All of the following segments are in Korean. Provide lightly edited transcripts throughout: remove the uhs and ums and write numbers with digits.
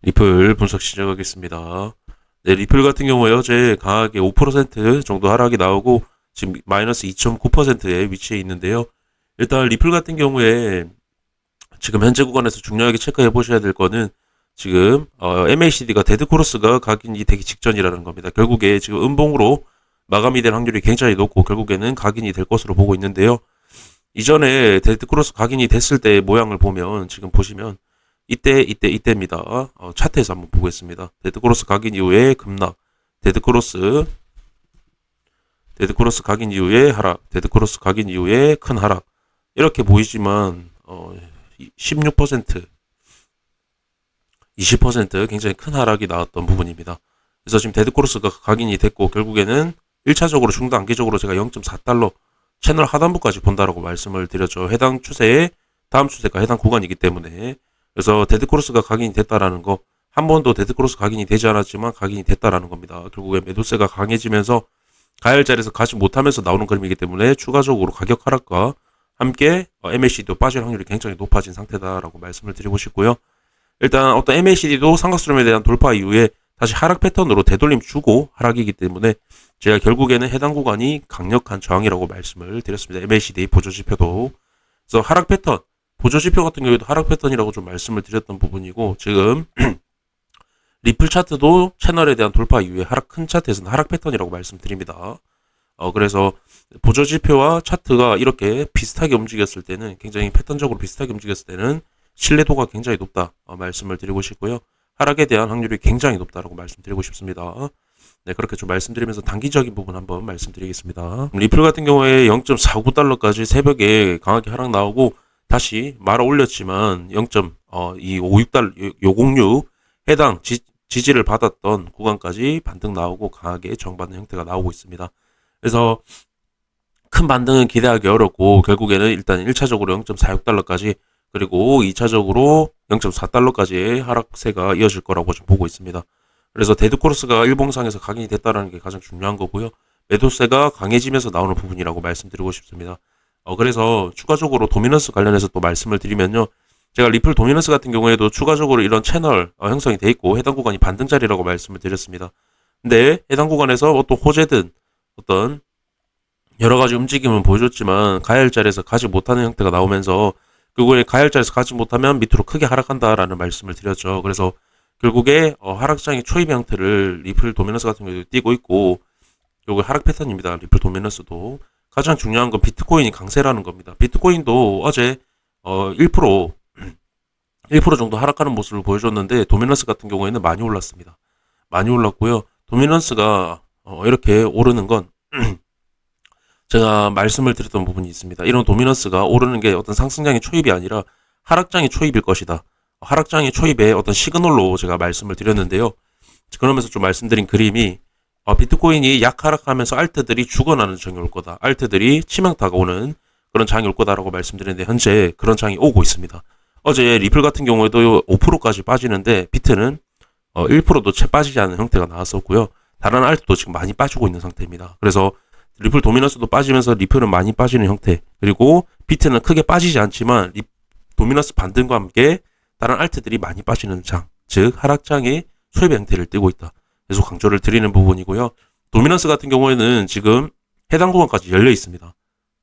리플 분석 시작하겠습니다. 네, 리플 같은 경우에 어제 강하게 5% 정도 하락이 나오고 지금 마이너스 2.9%에 위치해 있는데요. 일단 리플 같은 경우에 지금 현재 구간에서 중요하게 체크해 보셔야 될 거는 지금 MACD가 데드크로스가 각인이 되기 직전이라는 겁니다. 결국에 지금 음봉으로 마감이 될 확률이 굉장히 높고 결국에는 각인이 될 것으로 보고 있는데요. 이전에 데드크로스 각인이 됐을 때 모양을 보면 지금 보시면 이때입니다. 차트에서 한번 보겠습니다. 데드크로스 각인 이후에 급락, 데드크로스 각인 이후에 하락, 데드크로스 각인 이후에 큰 하락. 이렇게 보이지만 16%, 20% 굉장히 큰 하락이 나왔던 부분입니다. 그래서 지금 데드크로스가 각인이 됐고 결국에는 1차적으로 중단기적으로 제가 0.4달러 채널 하단부까지 본다라고 말씀을 드렸죠. 해당 추세에 다음 추세가 해당 구간이기 때문에 그래서 데드크로스가 각인이 됐다라는 거, 한 번도 데드크로스 각인이 되지 않았지만 각인이 됐다라는 겁니다. 결국에 매도세가 강해지면서 가열 자리에서 가지 못하면서 나오는 그림이기 때문에 추가적으로 가격 하락과 함께 MACD도 빠질 확률이 굉장히 높아진 상태다라고 말씀을 드리고 싶고요. 일단 어떤 MACD도 삼각수렴에 대한 돌파 이후에 다시 하락 패턴으로 되돌림 주고 하락이기 때문에 제가 결국에는 해당 구간이 강력한 저항이라고 말씀을 드렸습니다. MACD 보조지표도. 그래서 하락 패턴, 보조지표 같은 경우에도 하락 패턴이라고 좀 말씀을 드렸던 부분이고 지금 리플 차트도 채널에 대한 돌파 이후에 큰 차트에서는 하락 패턴이라고 말씀드립니다. 그래서 보조지표와 차트가 이렇게 비슷하게 움직였을 때는 굉장히 패턴적으로 비슷하게 움직였을 때는 신뢰도가 굉장히 높다 말씀을 드리고 싶고요. 하락에 대한 확률이 굉장히 높다라고 말씀드리고 싶습니다. 네, 그렇게 좀 말씀드리면서 단기적인 부분 한번 말씀드리겠습니다. 리플 같은 경우에 0.49달러까지 새벽에 강하게 하락 나오고 다시 말아 올렸지만 0.256달러, 506 해당 지지를 받았던 구간까지 반등 나오고 강하게 정반등 형태가 나오고 있습니다. 그래서 큰 반등은 기대하기 어렵고 결국에는 일단 1차적으로 0.46달러까지 그리고 2차적으로 0.4달러까지의 하락세가 이어질 거라고 좀 보고 있습니다. 그래서 데드크로스가 일봉상에서 각인이 됐다는 게 가장 중요한 거고요. 매도세가 강해지면서 나오는 부분이라고 말씀드리고 싶습니다. 그래서 추가적으로 도미넌스 관련해서 또 말씀을 드리면요. 제가 리플 도미넌스 같은 경우에도 추가적으로 이런 채널 형성이 돼 있고 해당 구간이 반등 자리라고 말씀을 드렸습니다. 근데 해당 구간에서 어떤 호재든 어떤 여러 가지 움직임은 보여줬지만 가열 자리에서 가지 못하는 형태가 나오면서 결국에 가열 자리에서 가지 못하면 밑으로 크게 하락한다라는 말씀을 드렸죠. 그래서 결국에 하락장의 초입 형태를 리플 도미넌스 같은 경우에도 띄고 있고 결국에 하락 패턴입니다. 리플 도미넌스도. 가장 중요한 건 비트코인이 강세라는 겁니다. 비트코인도 어제 1% 정도 하락하는 모습을 보여줬는데 도미넌스 같은 경우에는 많이 올랐습니다. 많이 올랐고요. 도미넌스가 이렇게 오르는 건 제가 말씀을 드렸던 부분이 있습니다. 이런 도미넌스가 오르는 게 어떤 상승장의 초입이 아니라 하락장의 초입일 것이다. 하락장의 초입의 어떤 시그널로 제가 말씀을 드렸는데요. 그러면서 좀 말씀드린 그림이 비트코인이 약하락하면서 알트들이 죽어나는 장이 올 거다. 알트들이 치명타가 오는 그런 장이 올 거다라고 말씀드렸는데 현재 그런 장이 오고 있습니다. 어제 리플 같은 경우에도 5%까지 빠지는데 비트는 1%도 채 빠지지 않은 형태가 나왔었고요. 다른 알트도 지금 많이 빠지고 있는 상태입니다. 그래서 리플 도미넌스도 빠지면서 리플은 많이 빠지는 형태 그리고 비트는 크게 빠지지 않지만 도미넌스 반등과 함께 다른 알트들이 많이 빠지는 장, 즉 하락장의 초입 형태를 띠고 있다. 계속 강조를 드리는 부분이고요. 도미넌스 같은 경우에는 지금 해당 구간까지 열려 있습니다.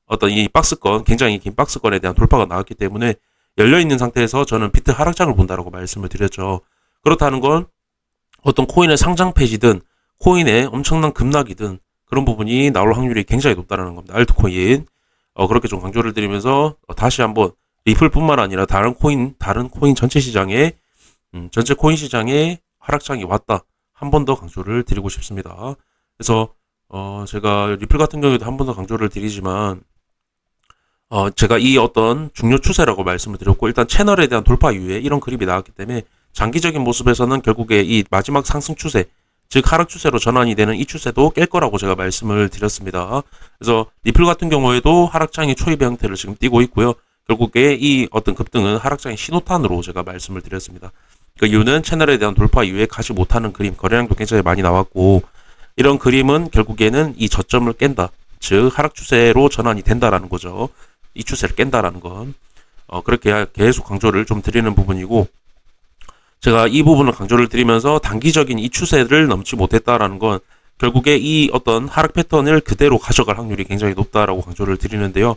어떤 이 박스권, 굉장히 긴 박스권에 대한 돌파가 나왔기 때문에 열려 있는 상태에서 저는 비트 하락장을 본다라고 말씀을 드렸죠. 그렇다는 건 어떤 코인의 상장 폐지든 코인의 엄청난 급락이든 그런 부분이 나올 확률이 굉장히 높다는 겁니다. 알트코인. 그렇게 좀 강조를 드리면서 다시 한번 리플뿐만 아니라 다른 코인 전체 시장에 전체 코인 시장에 하락장이 왔다. 한 번 더 강조를 드리고 싶습니다. 그래서 제가 리플 같은 경우에도 한 번 더 강조를 드리지만 제가 이 어떤 중요 추세라고 말씀을 드렸고 일단 채널에 대한 돌파 이후에 이런 그림이 나왔기 때문에 장기적인 모습에서는 결국에 이 마지막 상승 추세 즉 하락 추세로 전환이 되는 이 추세도 깰 거라고 제가 말씀을 드렸습니다. 그래서 리플 같은 경우에도 하락장의 초입의 형태를 지금 띄고 있고요. 결국에 이 어떤 급등은 하락장의 신호탄으로 제가 말씀을 드렸습니다. 그 이유는 채널에 대한 돌파 이후에 가지 못하는 그림, 거래량도 굉장히 많이 나왔고 이런 그림은 결국에는 이 저점을 깬다. 즉 하락 추세로 전환이 된다라는 거죠. 이 추세를 깬다라는 건 그렇게 계속 강조를 좀 드리는 부분이고 제가 이 부분을 강조를 드리면서 단기적인 이 추세를 넘지 못했다라는 건 결국에 이 어떤 하락 패턴을 그대로 가져갈 확률이 굉장히 높다라고 강조를 드리는데요.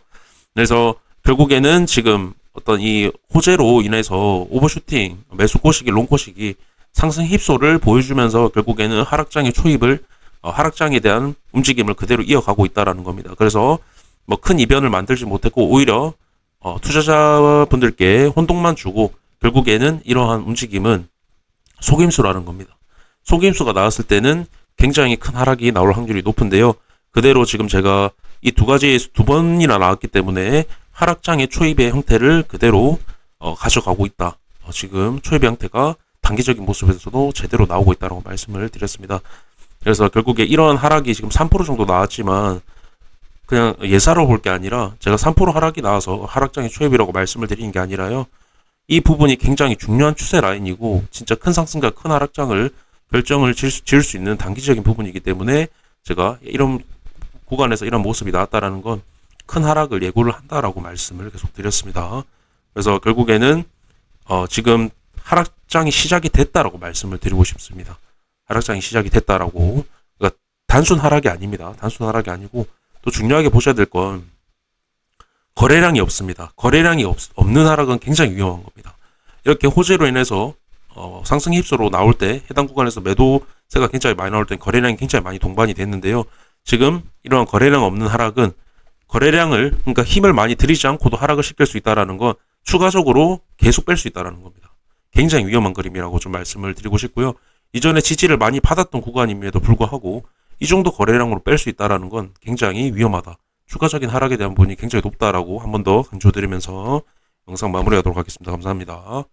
그래서 결국에는 지금 어떤 이 호재로 인해서 오버슈팅, 매수 꼬시기, 롱 꼬시기 상승 힙소를 보여주면서 결국에는 하락장의 초입을 하락장에 대한 움직임을 그대로 이어가고 있다라는 겁니다. 그래서 뭐 큰 이변을 만들지 못했고 오히려 투자자분들께 혼동만 주고 결국에는 이러한 움직임은 속임수라는 겁니다. 속임수가 나왔을 때는 굉장히 큰 하락이 나올 확률이 높은데요. 그대로 지금 제가 이 두 가지 두 번이나 나왔기 때문에 하락장의 초입의 형태를 그대로 가져가고 있다. 지금 초입의 형태가 단기적인 모습에서도 제대로 나오고 있다고 말씀을 드렸습니다. 그래서 결국에 이러한 하락이 지금 3% 정도 나왔지만 그냥 예사로 볼 게 아니라 제가 3% 하락이 나와서 하락장의 초입이라고 말씀을 드리는 게 아니라요. 이 부분이 굉장히 중요한 추세 라인이고 진짜 큰 상승과 큰 하락장을 결정을 지을 수 있는 단기적인 부분이기 때문에 제가 이런 구간에서 이런 모습이 나왔다라는 건 큰 하락을 예고를 한다라고 말씀을 계속 드렸습니다. 그래서 결국에는 지금 하락장이 시작이 됐다라고 말씀을 드리고 싶습니다. 하락장이 시작이 됐다라고. 그러니까 단순 하락이 아닙니다. 단순 하락이 아니고 또 중요하게 보셔야 될 건 거래량이 없습니다. 거래량이 없는 하락은 굉장히 위험한 겁니다. 이렇게 호재로 인해서 상승 힙소로 나올 때 해당 구간에서 매도세가 굉장히 많이 나올 때 거래량이 굉장히 많이 동반이 됐는데요. 지금 이러한 거래량 없는 하락은 거래량을 그러니까 힘을 많이 들이지 않고도 하락을 시킬 수 있다라는 건 추가적으로 계속 뺄 수 있다라는 겁니다. 굉장히 위험한 그림이라고 좀 말씀을 드리고 싶고요. 이전에 지지를 많이 받았던 구간임에도 불구하고 이 정도 거래량으로 뺄 수 있다라는 건 굉장히 위험하다. 추가적인 하락에 대한 부분이 굉장히 높다라고 한 번 더 강조드리면서 영상 마무리하도록 하겠습니다. 감사합니다.